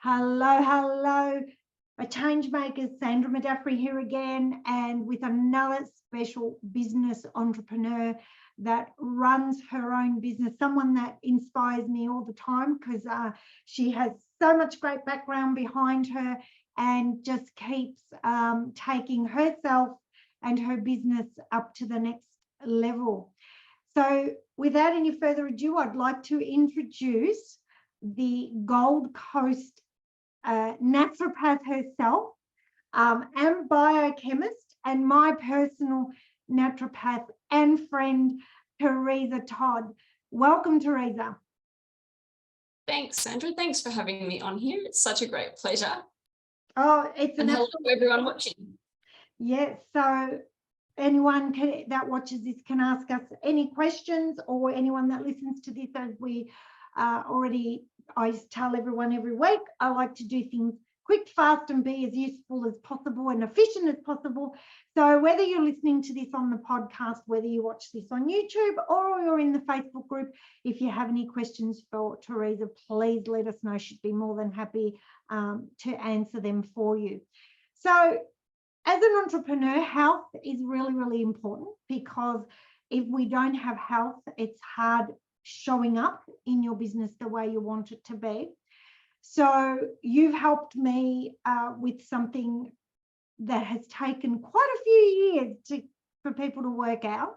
Hello, a change maker, Sandra Madaffrey here again, and with another special business entrepreneur that runs her own business, someone that inspires me all the time because she has so much great background behind her and just keeps taking herself and her business up to the next level. So without any further ado, I'd like to introduce the Gold Coast naturopath herself, and biochemist, and my personal naturopath and friend, Teresa Todd. Welcome, Teresa. Thanks, Sandra. Thanks for having me on here. It's such a great pleasure. Oh, it's an hello to everyone watching. Yes, so anyone that watches this can ask us any questions, or anyone that listens to this, as we I tell everyone every week, I like to do things quick, fast, and be as useful as possible and efficient as possible. So whether you're listening to this on the podcast, whether you watch this on YouTube, or you're in the Facebook group, if you have any questions for Teresa, please let us know. She'd be more than happy to answer them for you. So as an entrepreneur, health is really, really important, because if we don't have health, it's hard showing up in your business the way you want it to be. So you've helped me with something that has taken quite a few years for people to work out.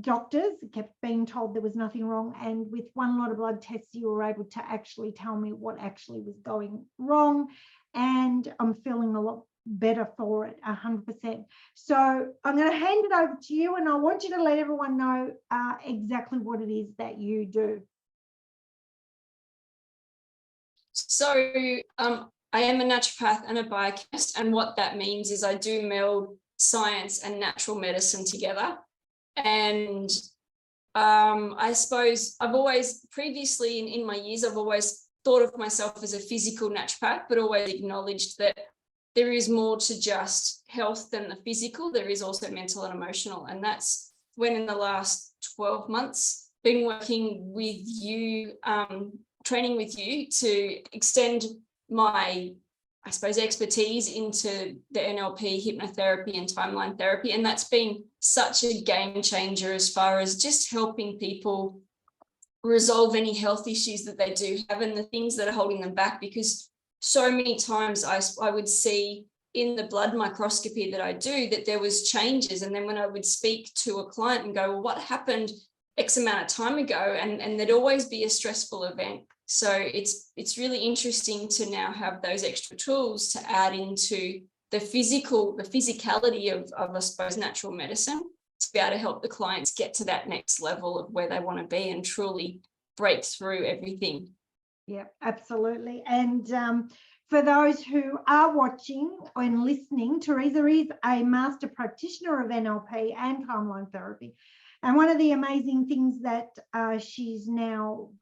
Doctors kept being told there was nothing wrong, and with one lot of blood tests, you were able to actually tell me what actually was going wrong, and I'm feeling a lot better for it, 100%. So I'm going to hand it over to you, and I want you to let everyone know exactly what it is that you do. So I am a naturopath and a biochemist, and what that means is I do meld science and natural medicine together. And I suppose I've always previously in my years, I've always thought of myself as a physical naturopath, but always acknowledged that there is more to just health than the physical. There is also mental and emotional. And that's when in the last 12 months, been working with you, training with you to extend my, I suppose, expertise into the NLP, hypnotherapy, and timeline therapy. And that's been such a game changer as far as just helping people resolve any health issues that they do have and the things that are holding them back. Because so many times I would see in the blood microscopy that I do that there was changes. And then when I would speak to a client and go, well, what happened X amount of time ago? And there'd always be a stressful event. So it's really interesting to now have those extra tools to add into the physicality of I suppose, natural medicine, to be able to help the clients get to that next level of where they want to be and truly break through everything. Yeah, absolutely. And for those who are watching and listening, Teresa is a master practitioner of NLP and timeline therapy. And one of the amazing things that she's now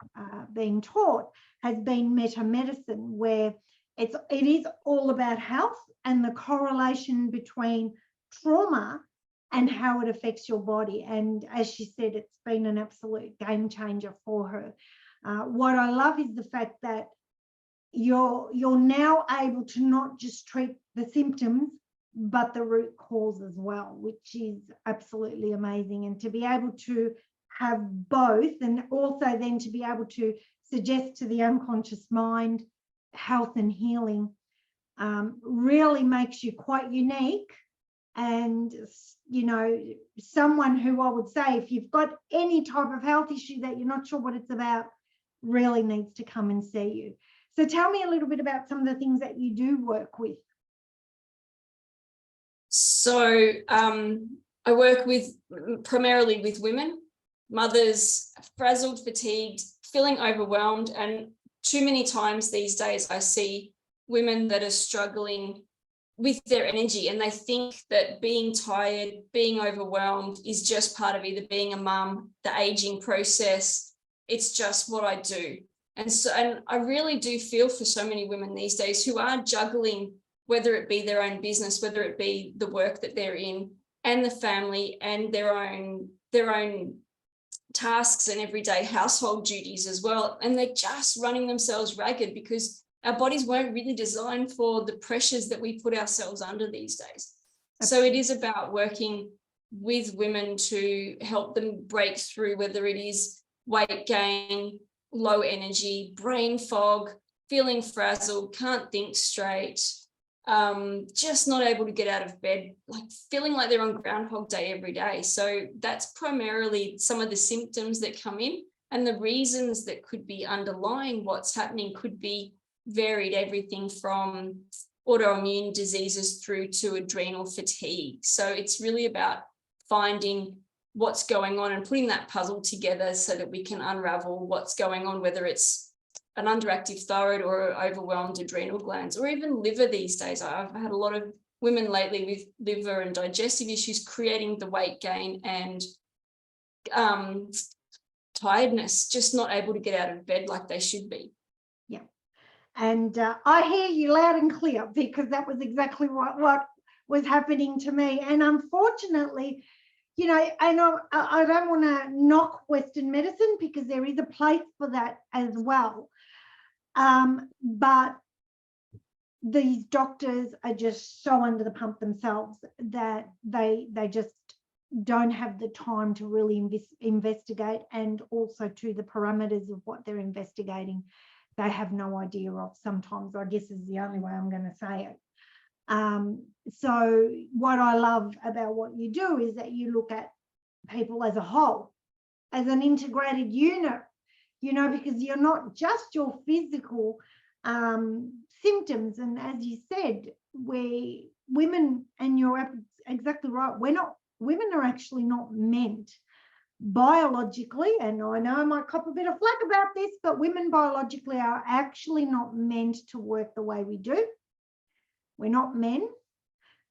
being taught has been meta medicine, where it is all about health and the correlation between trauma and how it affects your body. And as she said, it's been an absolute game changer for her. What I love is the fact that you're now able to not just treat the symptoms, but the root cause as well, which is absolutely amazing. And to be able to have both, and also then to be able to suggest to the unconscious mind health and healing, really makes you quite unique. And, you know, someone who I would say, if you've got any type of health issue that you're not sure what it's about, really needs to come and see you. So tell me a little bit about some of the things that you do work with. So I work primarily with women, mothers, frazzled, fatigued, feeling overwhelmed. And too many times these days I see women that are struggling with their energy, and they think that being tired, being overwhelmed is just part of either being a mum, the aging process. It's just what I do. And I really do feel for so many women these days who are juggling, whether it be their own business, whether it be the work that they're in, and the family, and their own tasks and everyday household duties as well. And they're just running themselves ragged because our bodies weren't really designed for the pressures that we put ourselves under these days. So it is about working with women to help them break through, whether it is weight gain, low energy, brain fog, feeling frazzled, can't think straight, just not able to get out of bed, like feeling like they're on Groundhog Day every day. So that's primarily some of the symptoms that come in, and the reasons that could be underlying what's happening could be varied, everything from autoimmune diseases through to adrenal fatigue. So it's really about finding what's going on and putting that puzzle together so that we can unravel what's going on, whether it's an underactive thyroid or overwhelmed adrenal glands, or even liver these days. I've had a lot of women lately with liver and digestive issues creating the weight gain and tiredness, just not able to get out of bed like they should be. Yeah. And I hear you loud and clear, because that was exactly what was happening to me. And unfortunately, you know, and I don't want to knock Western medicine, because there is a place for that as well. But these doctors are just so under the pump themselves that they just don't have the time to really investigate, and also to the parameters of what they're investigating, they have no idea of sometimes, I guess is the only way I'm going to say it. So what I love about what you do is that you look at people as a whole, as an integrated unit, you know, because you're not just your physical symptoms. And as you said, we women, and you're exactly right, women are actually not meant biologically, and I know I might cop a bit of flack about this, but women biologically are actually not meant to work the way we do. We're not men.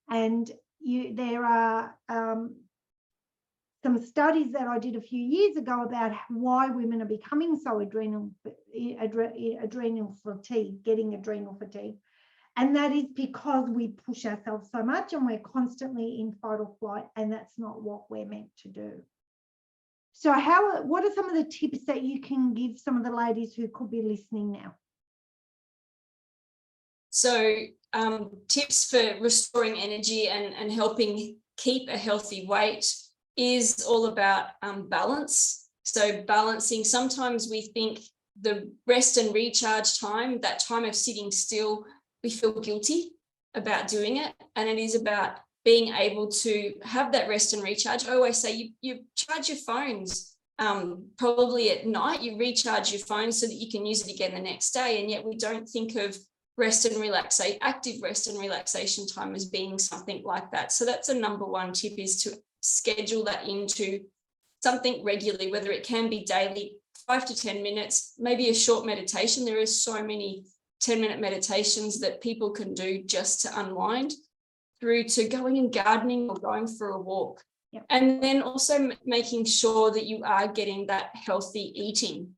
And there are some studies that I did a few years ago about why women are becoming so adrenal fatigue, getting adrenal fatigue. And that is because we push ourselves so much and we're constantly in fight or flight, and that's not what we're meant to do. So what are some of the tips that you can give some of the ladies who could be listening now? So tips for restoring energy and helping keep a healthy weight is all about balance. So balancing, sometimes we think the rest and recharge time, that time of sitting still, we feel guilty about doing it. And it is about being able to have that rest and recharge. I always say you charge your phones probably at night, you recharge your phone so that you can use it again the next day. And yet we don't think of rest and relaxation, active rest and relaxation time as being something like that. So that's a number one tip, is to schedule that into something regularly, whether it can be daily, 5 to 10 minutes, maybe a short meditation. There are so many 10-minute meditations that people can do just to unwind, through to going and gardening or going for a walk. Yep. And then also making sure that you are getting that healthy eating.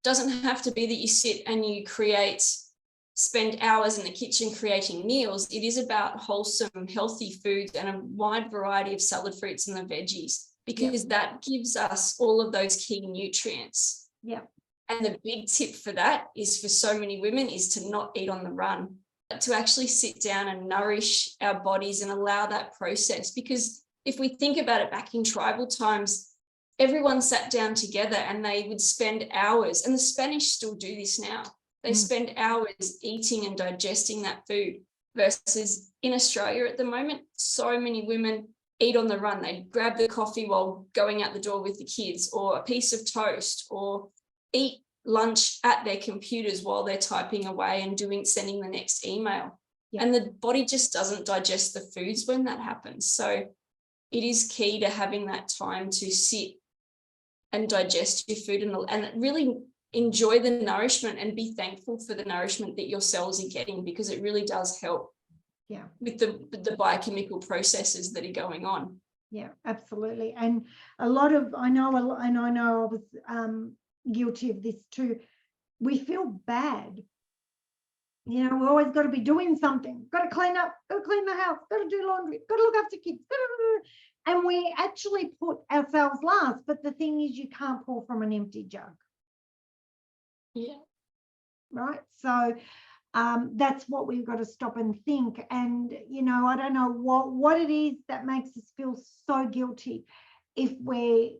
Doesn't have to be that you sit and you spend hours in the kitchen creating meals. It is about wholesome, healthy foods and a wide variety of salad fruits and the veggies, because that gives us all of those key nutrients. Yeah. And the big tip for that is, for so many women, is to not eat on the run, but to actually sit down and nourish our bodies and allow that process. Because if we think about it, back in tribal times, everyone sat down together and they would spend hours, and the Spanish still do this now. They spend hours eating and digesting that food, versus in Australia at the moment, so many women eat on the run. They grab the coffee while going out the door with the kids, or a piece of toast, or eat lunch at their computers while they're typing away and sending the next email. Yeah. And the body just doesn't digest the foods when that happens. So it is key to having that time to sit and digest your food and really enjoy the nourishment and be thankful for the nourishment that your cells are getting, because it really does help with the biochemical processes that are going on. Yeah, absolutely. And I know I was guilty of this too. We feel bad. You know, we always got to be doing something. Got to clean up, got to clean the house, got to do laundry, got to look after kids. And we actually put ourselves last. But the thing is, you can't pour from an empty jug. Yeah. right? So that's what we've got to stop and think. And, I don't know what it is that makes us feel so guilty if we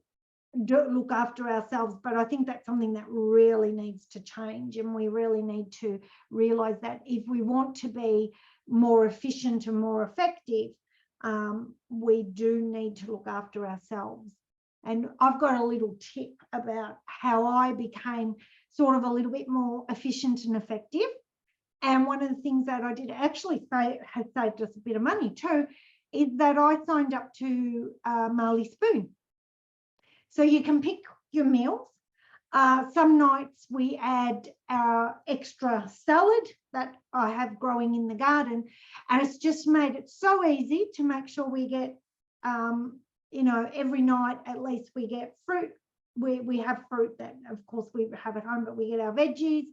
don't look after ourselves. But I think that's something that really needs to change. And we really need to realize that if we want to be more efficient and more effective, we do need to look after ourselves. And I've got a little tip about how I became sort of a little bit more efficient and effective. And one of the things that I did actually has saved us a bit of money too, is that I signed up to Marley Spoon. So you can pick your meals. Some nights we add our extra salad that I have growing in the garden, and it's just made it so easy to make sure we get, every night at least we get fruit. We have fruit that, of course, we have at home, but we get our veggies,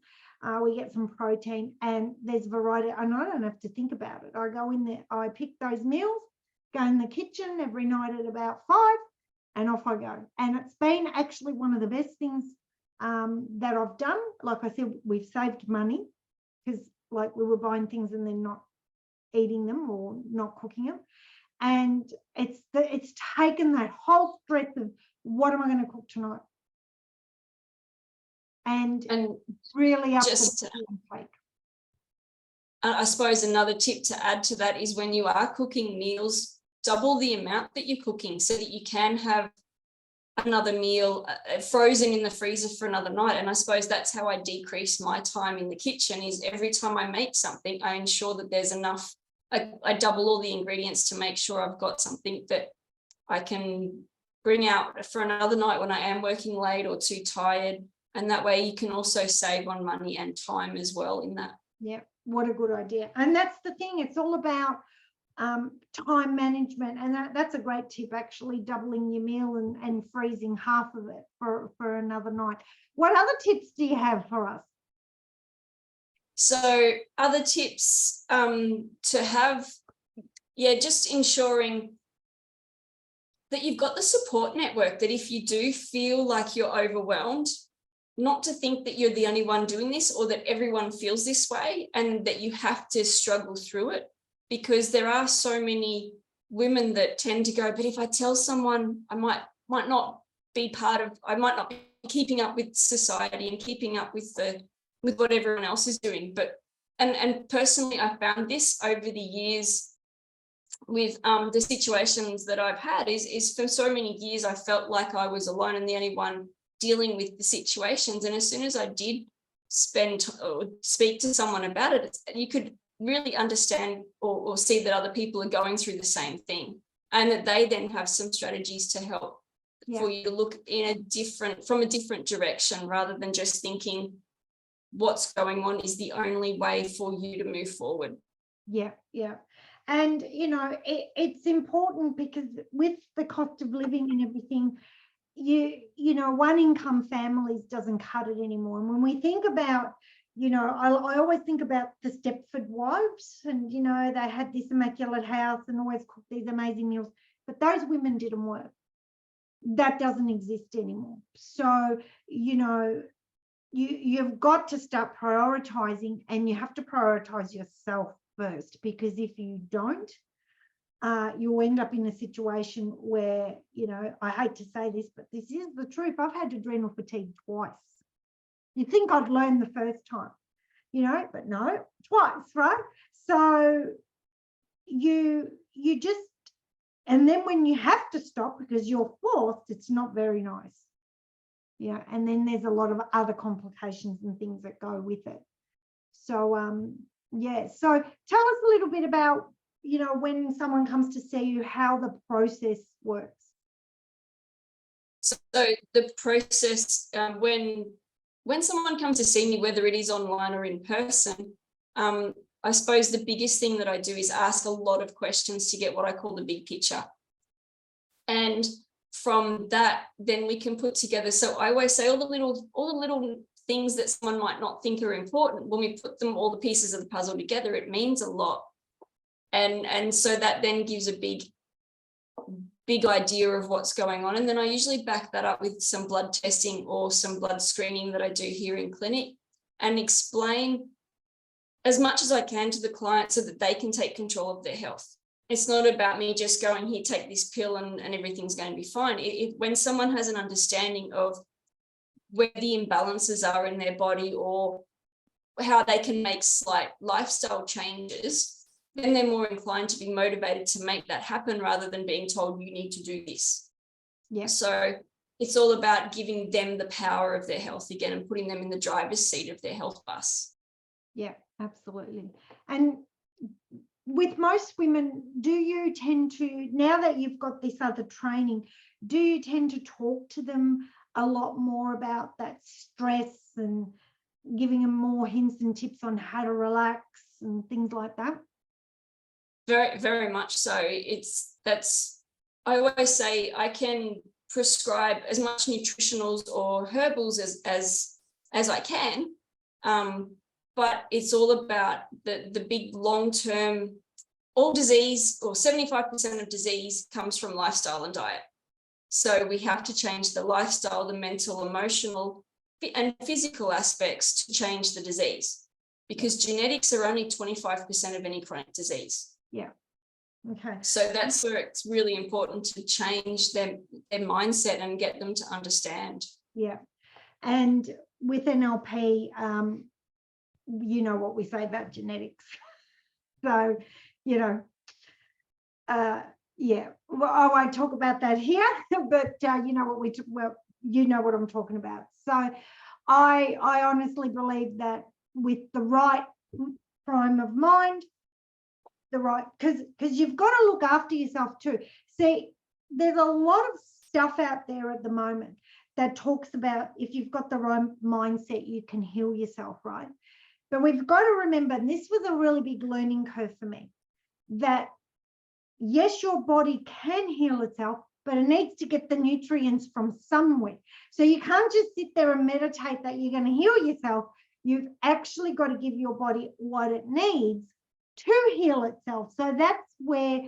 we get some protein, and there's variety, and I don't have to think about it. I go in there, I pick those meals, go in the kitchen every night at about 5, and off I go. And it's been actually one of the best things that I've done. Like I said, we've saved money because like we were buying things and then not eating them or not cooking them. And it's taken that whole stress of what am I going to cook tonight? And really up just the plate. I suppose another tip to add to that is when you are cooking meals, double the amount that you're cooking so that you can have another meal frozen in the freezer for another night. And I suppose that's how I decrease my time in the kitchen, is every time I make something, I ensure that there's enough. I double all the ingredients to make sure I've got something that I can bring out for another night when I am working late or too tired. And that way you can also save on money and time as well in that. Yeah, what a good idea. And that's the thing, it's all about time management, and that's a great tip, actually, doubling your meal and freezing half of it for another night. What other tips do you have for us? So other tips to have, just ensuring that you've got the support network, that if you do feel like you're overwhelmed, not to think that you're the only one doing this or that everyone feels this way and that you have to struggle through it, because there are so many women that tend to go, but if I tell someone, I might not be I might not be keeping up with society and keeping up with what everyone else is doing. But and personally, I found this over the years with the situations that I've had is for so many years I felt like I was alone and the only one dealing with the situations. And as soon as I did speak to someone about it, you could really understand or see that other people are going through the same thing, and that they then have some strategies to help for you to look from a different direction, rather than just thinking what's going on is the only way for you to move forward. Yeah. And it's important because with the cost of living and everything, one income families doesn't cut it anymore. And when we think about, I always think about the Stepford wives, and they had this immaculate house and always cooked these amazing meals, but those women didn't work. That doesn't exist anymore. So you've got to start prioritizing, and you have to prioritize yourself first, because if you don't, you'll end up in a situation where, I hate to say this, but this is the truth. I've had adrenal fatigue twice. You'd think I'd learn the first time, but no, twice, right? So you just, and then when you have to stop because you're forced, it's not very nice. Yeah, and then there's a lot of other complications and things that go with it. So so tell us a little bit about, when someone comes to see you, how the process works. So the process, when someone comes to see me, whether it is online or in person, I suppose the biggest thing that I do is ask a lot of questions to get what I call the big picture. And from that, then we can put together. So I always say all the little things that someone might not think are important, when we put all the pieces of the puzzle together, it means a lot. And so that then gives a big idea of what's going on. And then I usually back that up with some blood testing or some blood screening that I do here in clinic. and explain as much as I can to the client so that they can take control of their health. It's not about me just going, here, take this pill and everything's going to be fine. When someone has an understanding of where the imbalances are in their body or how they can make slight lifestyle changes, then they're more inclined to be motivated to make that happen rather than being told you need to do this. Yeah. So it's all about giving them the power of their health again and putting them in the driver's seat of their health bus. Yeah, absolutely. And with most women, do you tend to, now that you've got this other training, do you tend to talk to them a lot more about that stress and giving them more hints and tips on how to relax and things like that? Very, very much so. I always say I can prescribe as much nutritionals or herbals as I can, but it's all about the big long-term. All disease, or 75% of disease, comes from lifestyle and diet. So we have to change the lifestyle, the mental, emotional, and physical aspects to change the disease, because genetics are only 25% of any chronic disease. Yeah. Okay. So that's where it's really important to change their mindset and get them to understand. Yeah. And with NLP, you know what we say about genetics. So, you know, yeah, well, I won't talk about that here, but you know what you know what I'm talking about. So I honestly believe that with the right frame of mind, because you've got to look after yourself too. See, there's a lot of stuff out there at the moment that talks about if you've got the right mindset, you can heal yourself, right? But we've got to remember, and this was a really big learning curve for me, that yes, your body can heal itself, but it needs to get the nutrients from somewhere. So you can't just sit there and meditate that you're going to heal yourself. You've actually got to give your body what it needs to heal itself. So that's where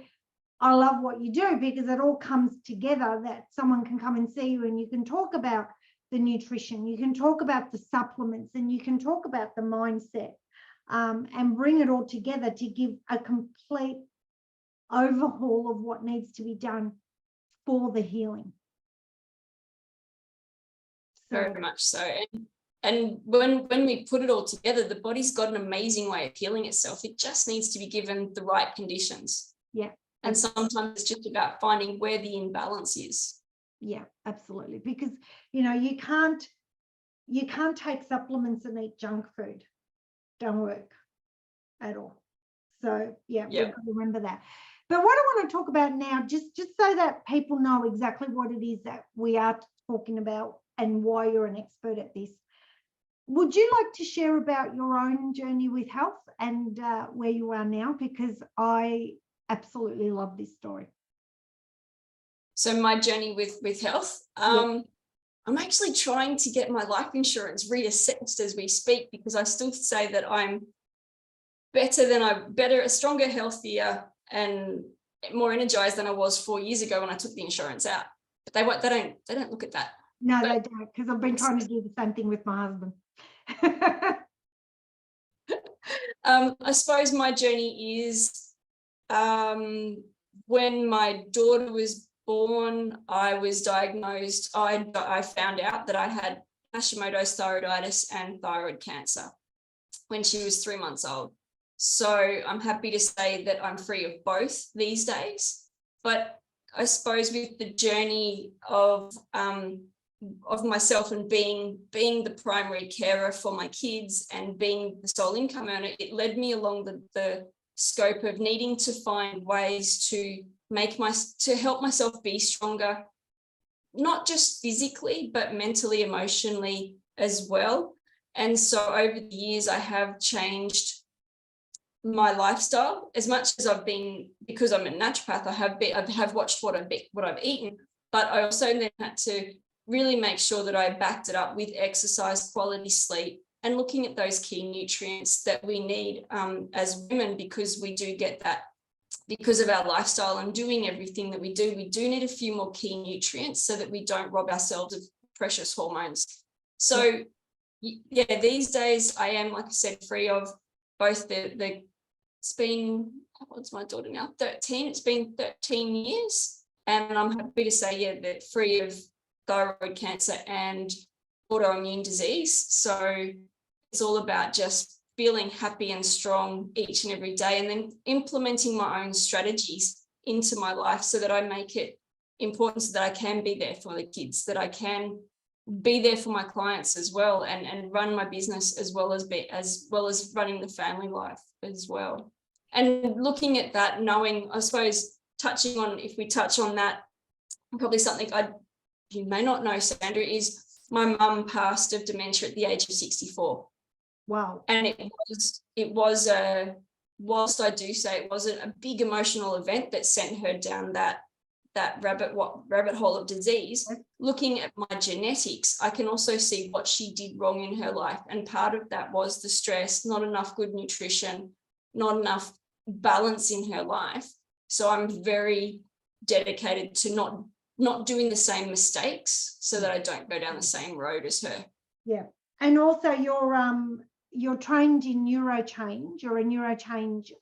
I love what you do, because it all comes together, that someone can come and see you and you can talk about the nutrition, you can talk about the supplements, and you can talk about the mindset, and bring it all together to give a complete overhaul of what needs to be done for the healing. So, very much so. And when we put it all together, the body's got an amazing way of healing itself. It just needs to be given the right conditions. Yeah. And sometimes it's just about finding where the imbalance is. Yeah, absolutely. Because, you know, you can't take supplements and eat junk food. Don't work at all. So yeah, we've got to remember that. But what I want to talk about now, just so that people know exactly what it is that we are talking about and why you're an expert at this. Would you like to share about your own journey with health and where you are now? Because I absolutely love this story. So my journey with health, I'm actually trying to get my life insurance reassessed as we speak, because I still say that I'm better, stronger, healthier, and more energized than I was 4 years ago when I took the insurance out. But they don't look at that. No, they don't, because I've been trying to do the same thing with my husband. I suppose my journey is when my daughter was born, I was diagnosed. I found out that I had Hashimoto's thyroiditis and thyroid cancer when she was 3 months old. So I'm happy to say that I'm free of both these days. But I suppose with the journey of myself and being the primary carer for my kids and being the sole income earner, it led me along the scope of needing to find ways to help myself be stronger, not just physically, but mentally, emotionally as well. And so over the years, I have changed my lifestyle as much as I've been, because I'm a naturopath, I have watched what I've eaten, but I also then had to really make sure that I backed it up with exercise, quality sleep, and looking at those key nutrients that we need as women, because we do get that because of our lifestyle and doing everything that we do need a few more key nutrients so that we don't rob ourselves of precious hormones. So Yeah, these days I am, like I said, free of both it's been, what's my daughter now? 13. It's been 13 years. And I'm happy to say, yeah, that free of thyroid cancer and autoimmune disease. So it's all about just feeling happy and strong each and every day, and then implementing my own strategies into my life so that I make it important, so that I can be there for the kids, that I can be there for my clients as well, and run my business as well as running the family life as well. And looking at that, knowing, I suppose, if we touch on that, probably something you may not know, Sandra, is my mum passed of dementia at the age of 64. Wow. And whilst I do say it wasn't a big emotional event that sent her down that rabbit hole of disease, looking at my genetics, I can also see what she did wrong in her life. And part of that was the stress, not enough good nutrition, not enough balance in her life. So I'm very dedicated to not doing the same mistakes so that I don't go down the same road as her. Yeah. And also you're trained in neurochange. You're a neurochange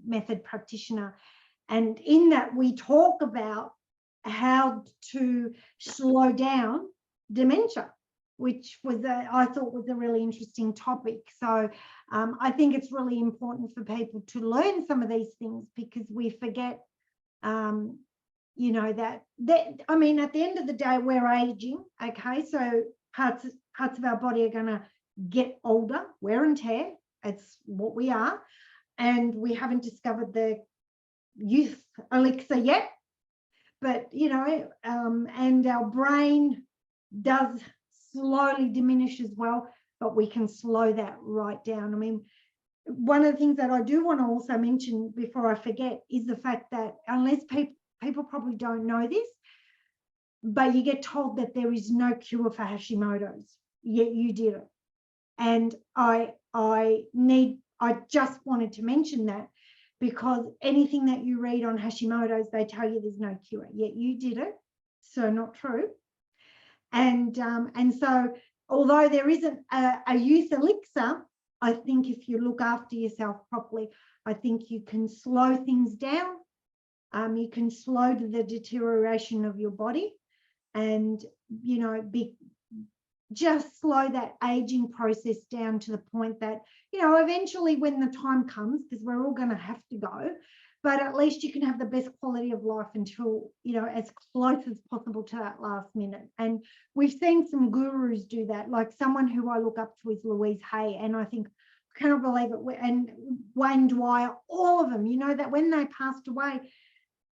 method practitioner. And in that, we talk about how to slow down dementia, which I thought was a really interesting topic. So I think it's really important for people to learn some of these things, because we forget, that I mean, at the end of the day, we're aging. Okay, so parts of our body are going to get older, wear and tear. It's what we are, and we haven't discovered the youth elixir yet, but and our brain does slowly diminish as well, but we can slow that right down. I mean, one of the things that I do want to also mention before I forget is the fact that, unless people probably don't know this, but you get told that there is no cure for Hashimoto's, yet you did it. And I just wanted to mention that, because anything that you read on Hashimoto's, they tell you there's no cure, yet you did it. So not true. And so, although there isn't a youth elixir, I think if you look after yourself properly, I think you can slow things down. You can slow the deterioration of your body, and just slow that aging process down to the point that, eventually when the time comes, because we're all going to have to go, but at least you can have the best quality of life until, as close as possible to that last minute. And we've seen some gurus do that. Like, someone who I look up to is Louise Hay, and I think, I cannot believe it, and Wayne Dwyer, all of them, that when they passed away,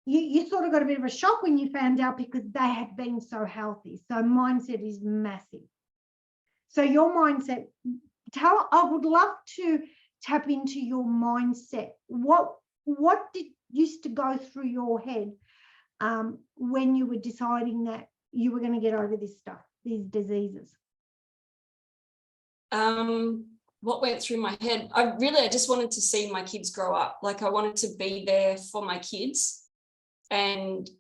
you sort of got a bit of a shock when you found out, because they had been so healthy. So mindset is massive. So your mindset, I would love to tap into your mindset. What did used to go through your head when you were deciding that you were going to get over this stuff, these diseases? What went through my head? I just wanted to see my kids grow up. Like, I wanted to be there for my kids and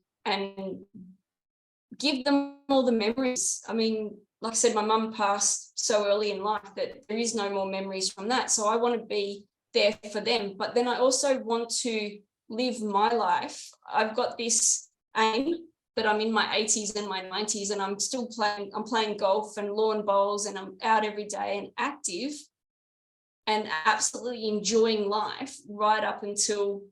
give them all the memories. I mean, like I said, my mum passed so early in life that there is no more memories from that. So I want to be there for them. But then I also want to live my life. I've got this aim that I'm in my 80s and my 90s, and I'm playing golf and lawn bowls, and I'm out every day and active and absolutely enjoying life right up until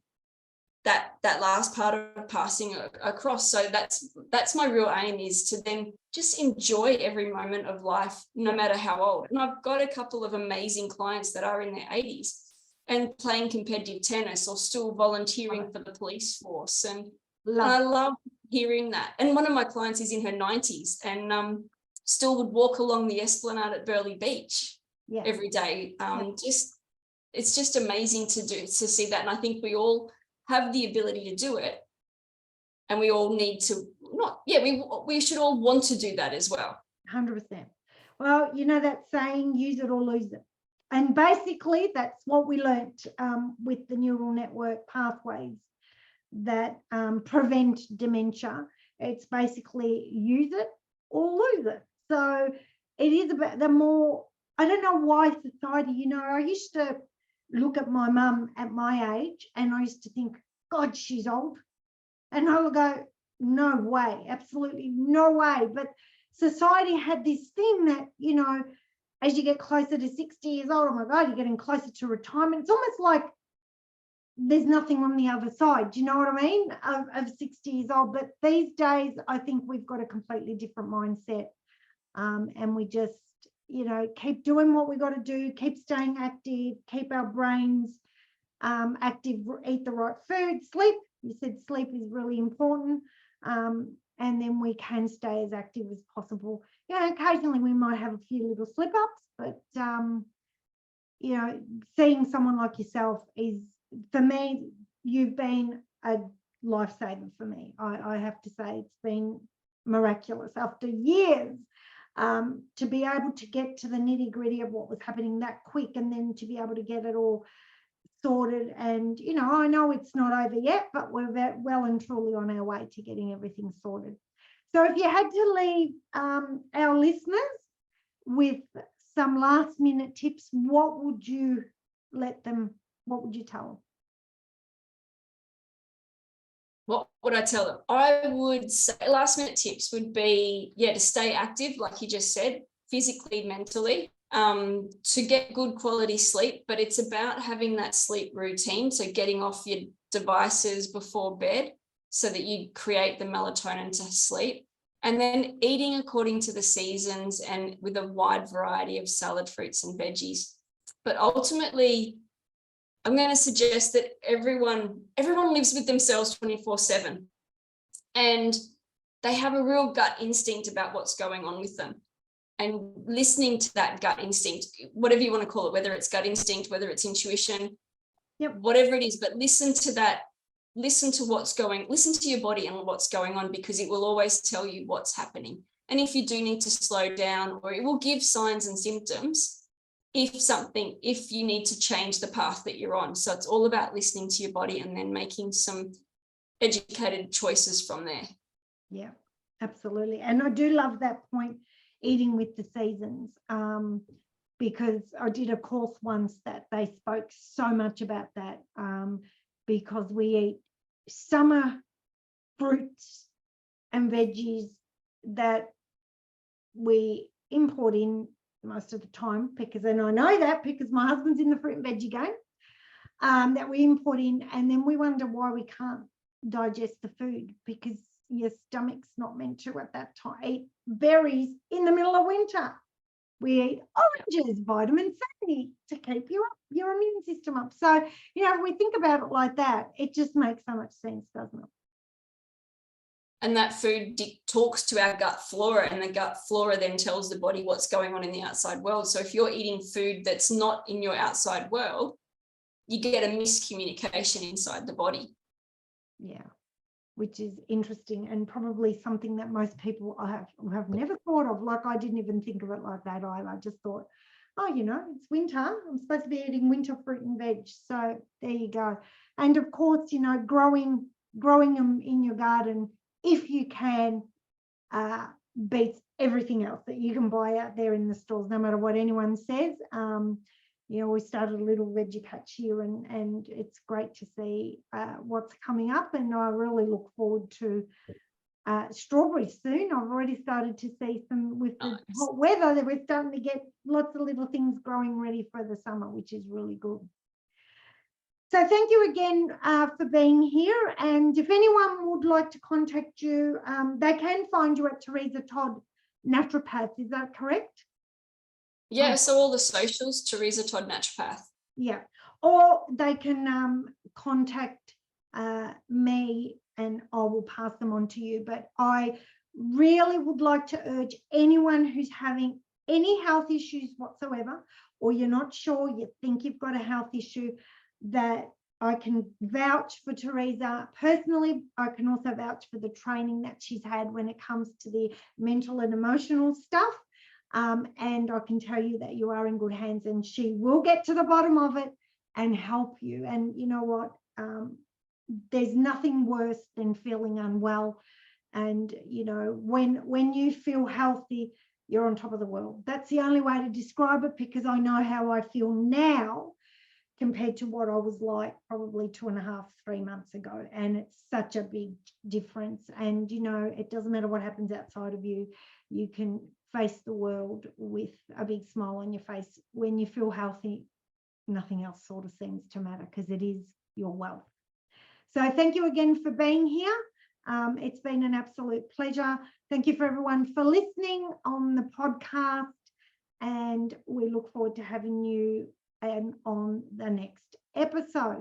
that last part of passing across. So that's my real aim, is to then just enjoy every moment of life, no matter how old. And I've got a couple of amazing clients that are in their 80s and playing competitive tennis, or still volunteering for the police force. And I love hearing that. And one of my clients is in her 90s and still would walk along the esplanade at Burleigh Beach every day. It's just amazing to see that. And I think we all have the ability to do it, and we all need to we should all want to do that as well. 100%. Well, that saying, use it or lose it. And basically that's what we learnt with the neural network pathways that prevent dementia. It's basically use it or lose it. So it is about I don't know why society, you know, I used to look at my mum at my age and I used to think, God, she's old. And I would go, no way, absolutely no way. But society had this thing that, you know, as you get closer to 60 years old, oh my God, you're getting closer to retirement. It's almost like there's nothing on the other side. Do you know what I mean? Of 60 years old. But these days, I think we've got a completely different mindset. And we just, you know, keep doing what we got to do, keep staying active, keep our brains active, eat the right food, sleep. You said sleep is really important. And then we can stay as active as possible. You know, occasionally we might have a few little slip ups, but, you know, seeing someone like yourself is, for me, you've been a lifesaver for me. I have to say it's been miraculous after years to be able to get to the nitty gritty of what was happening that quick, and then to be able to get it all sorted. And, you know, I know it's not over yet, but we're well and truly on our way to getting everything sorted. So if you had to leave our listeners with some last minute tips, what would you tell them? What would I tell them? I would say last minute tips would be, to stay active, like you just said, physically, mentally, to get good quality sleep. But it's about having that sleep routine. So getting off your devices before bed so that you create the melatonin to sleep. And then eating according to the seasons and with a wide variety of salad, fruits, and veggies. But ultimately, I'm going to suggest that everyone lives with themselves 24/7, and they have a real gut instinct about what's going on with them. And listening to that gut instinct, whatever you want to call it, whether it's gut instinct, whether it's intuition, whatever it is, but listen to that. Listen to your body and what's going on, because it will always tell you what's happening. And if you do need to slow down, or it will give signs and symptoms if you need to change the path that you're on. So it's all about listening to your body and then making some educated choices from there. Yeah, absolutely. And I do love that point, eating with the seasons, because I did a course once that they spoke so much about that, because we eat summer fruits and veggies that we import in most of the time, because, and I know that because my husband's in the fruit and veggie game, that we import in, and then we wonder why we can't digest the food, because your stomach's not meant to at that time eat berries in the middle of winter. We eat oranges, vitamin C, to keep your immune system up. So, you know, if we think about it like that, it just makes so much sense, doesn't it? And that food talks to our gut flora, and the gut flora then tells the body what's going on in the outside world. So if you're eating food that's not in your outside world, you get a miscommunication inside the body. Yeah, which is interesting, and probably something that most people have never thought of. Like, I didn't even think of it like that either. I just thought, oh, you know, it's winter, I'm supposed to be eating winter fruit and veg. So there you go. And of course, you know, growing them in your garden, if you can, beats everything else that you can buy out there in the stores, no matter what anyone says. You know, we started a little veggie patch here, and it's great to see what's coming up, and I really look forward to strawberries soon. I've already started to see some with the hot weather that we're starting to get lots of little things growing ready for the summer, which is really good. So thank you again for being here. And if anyone would like to contact you, they can find you at Teresa Todd Naturopath. Is that correct? Yeah, so all the socials, Teresa Todd Naturopath. Yeah, or they can contact me, and I will pass them on to you. But I really would like to urge anyone who's having any health issues whatsoever, or you're not sure, you think you've got a health issue, that I can vouch for Teresa personally. I can also vouch for the training that she's had when it comes to the mental and emotional stuff. And I can tell you that you are in good hands, and she will get to the bottom of it and help you. And you know what? There's nothing worse than feeling unwell. And, you know, when you feel healthy, you're on top of the world. That's the only way to describe it, because I know how I feel now compared to what I was like probably 2.5, 3 months ago. And it's such a big difference. And, you know, it doesn't matter what happens outside of you. You can face the world with a big smile on your face. When you feel healthy, nothing else sort of seems to matter, because it is your wealth. So thank you again for being here. It's been an absolute pleasure. Thank you for everyone for listening on the podcast. And we look forward to having you on the next episode.